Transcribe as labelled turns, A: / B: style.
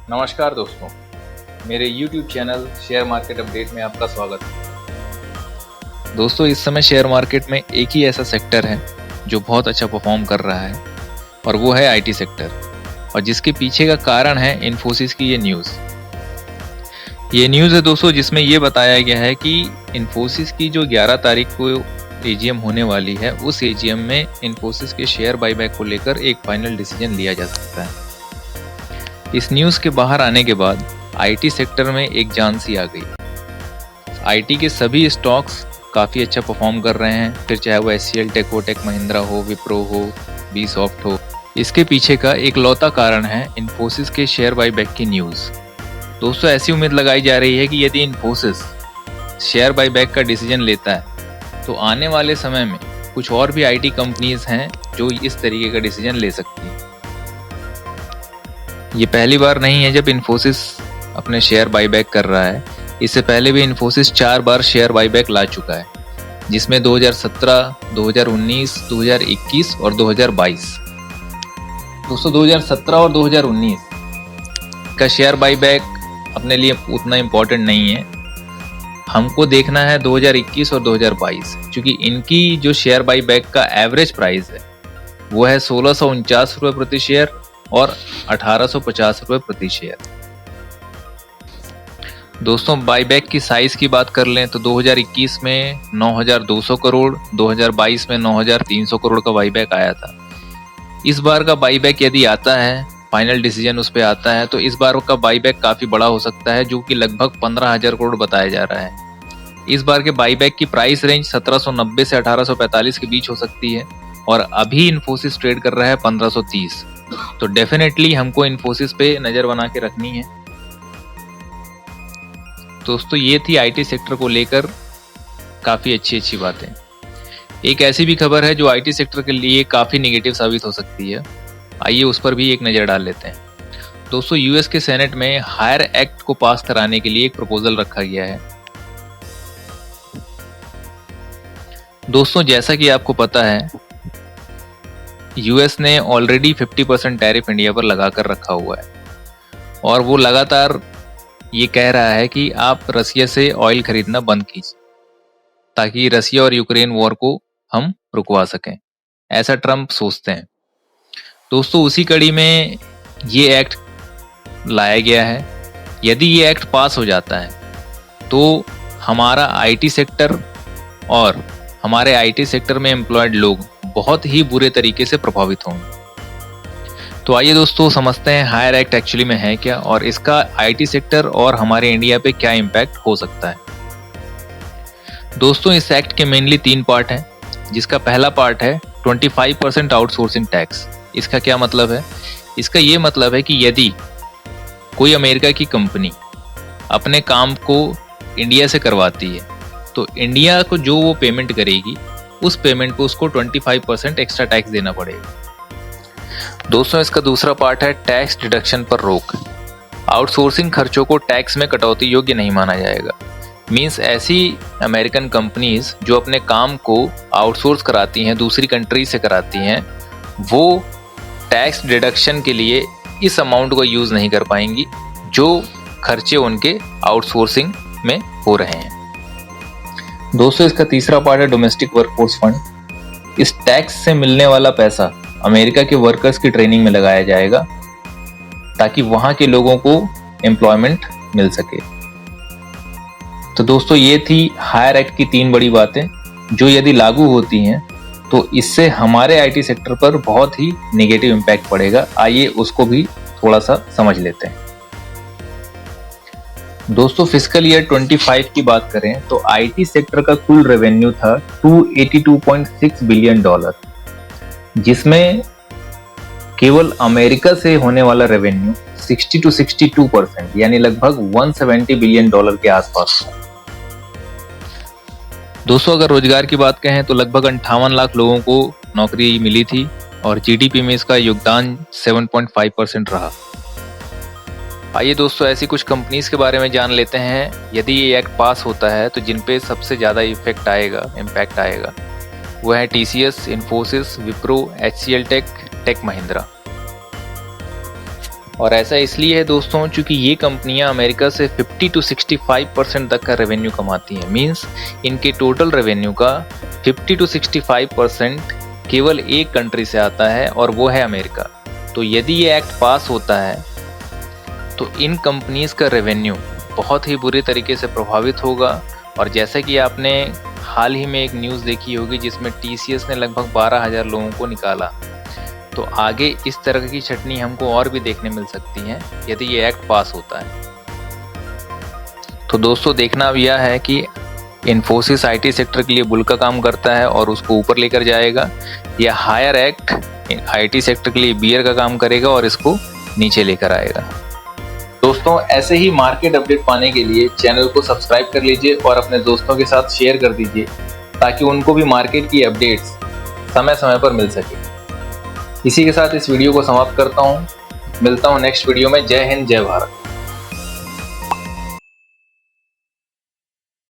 A: नमस्कार दोस्तों, मेरे YouTube channel share market update में आपका स्वागत है। दोस्तों, इस समय शेयर मार्केट में एक ही ऐसा सेक्टर है जो बहुत अच्छा परफॉर्म कर रहा है और वो है आईटी सेक्टर, और जिसके पीछे का कारण है इन्फोसिस की ये न्यूज़ है दोस्तों, जिसमें ये बताया गया है कि इन्फोसिस की जो 11 तारीख को एजीएम होने वाली है, उस एजीएम में इन्फोसिस के शेयर बाईबैक को लेकर एक फाइनल डिसीजन लिया जा सकता है। इस न्यूज़ के बाहर आने के बाद आईटी सेक्टर में एक जान सी आ गई। आईटी के सभी स्टॉक्स काफ़ी अच्छा परफॉर्म कर रहे हैं, फिर चाहे वो एचसीएल टेक हो, टेक महिंद्रा हो, विप्रो हो, बीसॉफ्ट हो। इसके पीछे का एक लौता कारण है इन्फोसिस के शेयर बाईबैक की न्यूज़। दोस्तों, ऐसी उम्मीद लगाई जा रही है कि यदि इन्फोसिस शेयर बाईबैक का डिसीजन लेता है तो आने वाले समय में कुछ और भी आईटी कंपनीज हैं जो इस तरीके का डिसीजन ले सकती हैं। ये पहली बार नहीं है जब इन्फोसिस अपने शेयर बाईबैक कर रहा है। इससे पहले भी इन्फोसिस 4 बार शेयर बाईबैक ला चुका है, जिसमें 2017, 2019, 2021 और 2022। दोस्तों, 2017 और 2019 का शेयर बाईबैक अपने लिए उतना इम्पोर्टेंट नहीं है। हमको देखना है 2021 और 2022, क्योंकि इनकी जो शेयर बाईबैक का एवरेज प्राइस है वो है 1649 रुपये प्रति शेयर और 1850 रुपये प्रति शेयर। दोस्तों, बाईबैक की साइज की बात कर लें तो 2021 में 9200 करोड़, 2022 में 9300 करोड़ का बाईबैक आया था। इस बार का बाईबैक यदि आता है, फाइनल डिसीजन उस पर आता है, तो इस बार का बाईबैक काफ़ी बड़ा हो सकता है, जो कि लगभग 15,000 करोड़ बताया जा रहा है। इस बार के बाईबैक की प्राइस रेंज 1790 से 1845 के बीच हो सकती है, और अभी इन्फोसिस ट्रेड कर रहा है 1530। तो डेफिनेटली हमको इन्फोसिस पे नज़र बना के रखनी है। दोस्तों, ये थी आईटी सेक्टर को लेकर काफ़ी अच्छी बातें। एक ऐसी भी खबर है जो आईटी सेक्टर के लिए काफ़ी नेगेटिव साबित हो सकती है। आइए उस पर भी एक नज़र डाल लेते हैं। दोस्तों, यूएस के सेनेट में हायर एक्ट को पास कराने के लिए एक प्रपोजल रखा गया है। दोस्तों, जैसा कि आपको पता है, यूएस ने ऑलरेडी 50% टैरिफ इंडिया पर लगा कर रखा हुआ है, और वो लगातार ये कह रहा है कि आप रसिया से ऑयल खरीदना बंद कीजिए, ताकि रसिया और यूक्रेन वॉर को हम रुकवा सकें। ऐसा ट्रंप सोचते हैं। दोस्तों, उसी कड़ी में ये एक्ट लाया गया है। यदि ये एक्ट पास हो जाता है तो हमारा आईटी सेक्टर और हमारे आईटी सेक्टर में एम्प्लॉयड लोग बहुत ही बुरे तरीके से प्रभावित होंगे। तो आइए दोस्तों, समझते हैं हायर एक्ट एक्चुअली में है क्या, और इसका आईटी सेक्टर और हमारे इंडिया पे क्या इम्पैक्ट हो सकता है। दोस्तों, इस एक्ट के मेनली 3 पार्ट हैं, जिसका पहला पार्ट है 25% आउटसोर्सिंग टैक्स। इसका क्या मतलब है? इसका ये मतलब है कि यदि कोई अमेरिका की कंपनी अपने काम को इंडिया से करवाती है, तो इंडिया को जो वो पेमेंट करेगी, उस पेमेंट पे उसको 25% एक्स्ट्रा टैक्स देना पड़ेगा। दोस्तों, इसका दूसरा पार्ट है टैक्स डिडक्शन पर रोक। आउटसोर्सिंग खर्चों को टैक्स में कटौती योग्य नहीं माना जाएगा। मींस ऐसी अमेरिकन कंपनीज जो अपने काम को आउटसोर्स कराती हैं, दूसरी कंट्री से कराती हैं, वो टैक्स डिडक्शन के लिए इस अमाउंट को यूज़ नहीं कर पाएंगी जो खर्चे उनके आउटसोर्सिंग में हो रहे हैं। दोस्तों, इसका तीसरा पार्ट है डोमेस्टिक वर्कफोर्स फंड। इस टैक्स से मिलने वाला पैसा अमेरिका के वर्कर्स की ट्रेनिंग में लगाया जाएगा, ताकि वहां के लोगों को एम्प्लॉयमेंट मिल सके। तो दोस्तों, ये थी हायर एक्ट की 3 बड़ी बातें जो यदि लागू होती हैं तो इससे हमारे आईटी सेक्टर पर बहुत ही नेगेटिव इम्पैक्ट पड़ेगा। आइए उसको भी थोड़ा सा समझ लेते हैं। दोस्तों, फिस्कल ईयर 25 की बात करें तो आईटी सेक्टर का कुल रेवेन्यू था $282.6 बिलियन, जिसमें केवल अमेरिका से होने वाला रेवेन्यू 60 to 62% यानी लगभग $170 बिलियन के आसपास था। दोस्तों, अगर रोजगार की बात कहें तो लगभग 58 लाख लोगों को नौकरी मिली थी, और जीडीपी में इसका योगदान 7.5% रहा। आइए दोस्तों, ऐसी कुछ कंपनीज के बारे में जान लेते हैं, यदि ये एक्ट पास होता है तो जिन पे सबसे ज़्यादा इम्पैक्ट आएगा, वो है TCS, Infosys, Wipro, HCL tech, tech Mahindra. और ऐसा इसलिए है दोस्तों क्योंकि ये कंपनियां अमेरिका से 50 to 65% तक का रेवेन्यू कमाती हैं। मींस इनके टोटल रेवेन्यू का 50 to 65% केवल एक कंट्री से आता है और वो है अमेरिका। तो यदि ये एक्ट पास होता है तो इन कंपनीज का रेवेन्यू बहुत ही बुरे तरीके से प्रभावित होगा। और जैसे कि आपने हाल ही में एक न्यूज़ देखी होगी जिसमें TCS ने लगभग 12,000 लोगों को निकाला। तो आगे इस तरह की छटनी हमको और भी देखने मिल सकती है यदि ये एक्ट पास होता है। तो दोस्तों देखना अब यह है कि इन्फोसिस IT सेक्टर के लिए बुल का काम करता है और उसको ऊपर लेकर जाएगा, या हायर एक्ट IT सेक्टर के लिए बियर का काम करेगा और इसको नीचे लेकर आएगा। दोस्तों ऐसे ही मार्केट अपडेट पाने के लिए चैनल को सब्सक्राइब कर लीजिए और अपने दोस्तों के साथ शेयर कर दीजिए ताकि उनको भी मार्केट की अपडेट्स समय समय पर मिल सके। इसी के साथ इस वीडियो को समाप्त करता हूँ। मिलता हूँ नेक्स्ट वीडियो में। जय हिंद, जय भारत।